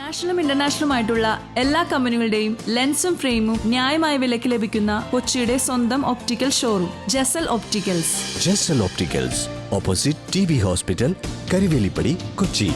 നാഷണലും ഇന്റർനാഷണലുമായിട്ടുള്ള എല്ലാ കമ്പനികളുടെയും ലെൻസും ഫ്രെയിമും ന്യായമായ വിലയ്ക്ക് ലഭിക്കുന്ന കൊച്ചിയുടെ സ്വന്തം optical showroom Jesal opticals. Jesal opticals, opposite TB hospital, Karivelippady, Kochi.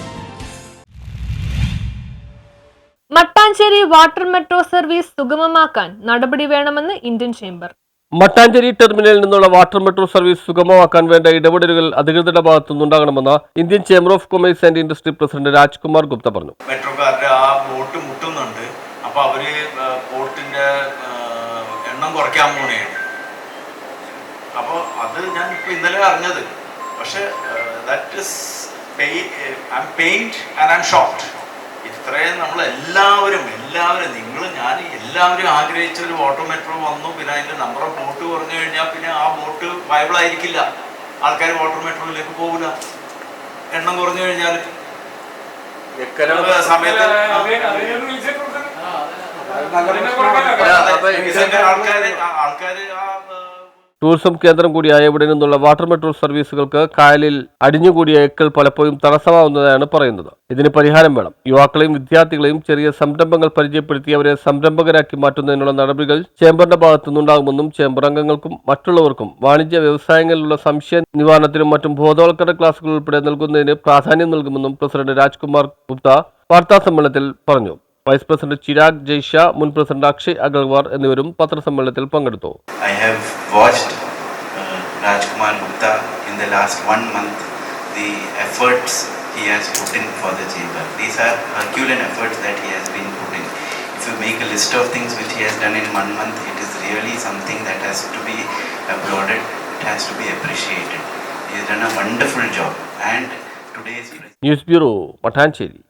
Mattancherry water metro service സുഗമമാക്കാൻ നടപടി വേണമെന്ന് ഇന്ത്യൻ ചേംബർ. മട്ടാഞ്ചേരി ടെർമിനലിൽ നിന്നുള്ള വാട്ടർ മെട്രോ സർവീസ് സുഗമമാക്കാൻ വേണ്ട ഇടപെടലുകൾ അധികൃതരുടെ ഭാഗത്തുനിന്നുണ്ടാകണമെന്ന് Indian chamber of commerce and industry president Rajkumar Gupta പറഞ്ഞു. മെട്രോക്കാരുടെ ആ ബോട്ട് മുട്ടുന്നുണ്ട്. അപ്പോൾ അവര് ബോട്ടിന്റെ എണ്ണം കുറയ്ക്കാൻ പോവുകയാണ്. അപ്പോൾ അത് ഞാൻ ഇപ്പോൾ ഇന്നലെ അറിഞ്ഞത്. പക്ഷെ that is pained and I am shocked. ഇത്രയും നമ്മളെല്ലാവരും നിങ്ങൾ ഞാൻ എല്ലാവരും ആഗ്രഹിച്ച ഒരു വാട്ടർ മെട്രോ വന്നു. പിന്നെ അതിൻ്റെ നമ്പർ ഓഫ് ബോട്ട് കുറഞ്ഞു കഴിഞ്ഞാൽ പിന്നെ ആ ബോട്ട് വയബിൾ ആയിരിക്കില്ല. ആൾക്കാർ വാട്ടർ മെട്രോയിലേക്ക് പോകില്ല. എണ്ണം കുറഞ്ഞു കഴിഞ്ഞാൽ സമയത്ത് ആൾക്കാർ ടൂറിസം കേന്ദ്രം കൂടിയായ ഇവിടെ നിന്നുള്ള വാട്ടർ മെട്രോ സർവീസുകൾക്ക് കായലിൽ അടിഞ്ഞുകൂടിയ എക്കൽ പലപ്പോഴും തടസ്സമാവുന്നതാണ് പറയുന്നത്. ഇതിന് പരിഹാരം വേണം. യുവാക്കളെയും വിദ്യാർത്ഥികളെയും ചെറിയ സംരംഭങ്ങൾ പരിചയപ്പെടുത്തി അവരെ സംരംഭകരാക്കി മാറ്റുന്നതിനുള്ള നടപടികൾ ചേംബറിന്റെ ഭാഗത്തുനിന്നുണ്ടാകുമെന്നും ചേംബർ അംഗങ്ങൾക്കും മറ്റുള്ളവർക്കും വാണിജ്യ വ്യവസായങ്ങളിലുള്ള സംശയ നിവാരണത്തിനും മറ്റും ബോധവൽക്കരണ ക്ലാസുകൾ ഉൾപ്പെടെ നൽകുന്നതിന് പ്രാധാന്യം നൽകുമെന്നും പ്രസിഡന്റ് രാജ്കുമാർ ഗുപ്ത വാർത്താസമ്മേളനത്തിൽ പറഞ്ഞു. വൈസ് പ്രസിഡന്റ് ചിരാഗ് ജയ്ഷ, മുൻ പ്രസിഡന്റ് അക്ഷയ് അഗർവാൾ എന്നിവരും പത്രസമ്മേളനത്തിൽ പങ്കെടുത്തു. I have watched Rajkumar Gupta in the last 1 month, the efforts he has put in for the chamber. These are Herculean efforts that he has been put in. If you make a list of things which he has done in 1 month, it is really something that has to be applauded, it has to be appreciated. He has done a wonderful job. And today's news bureau, Mattancherry.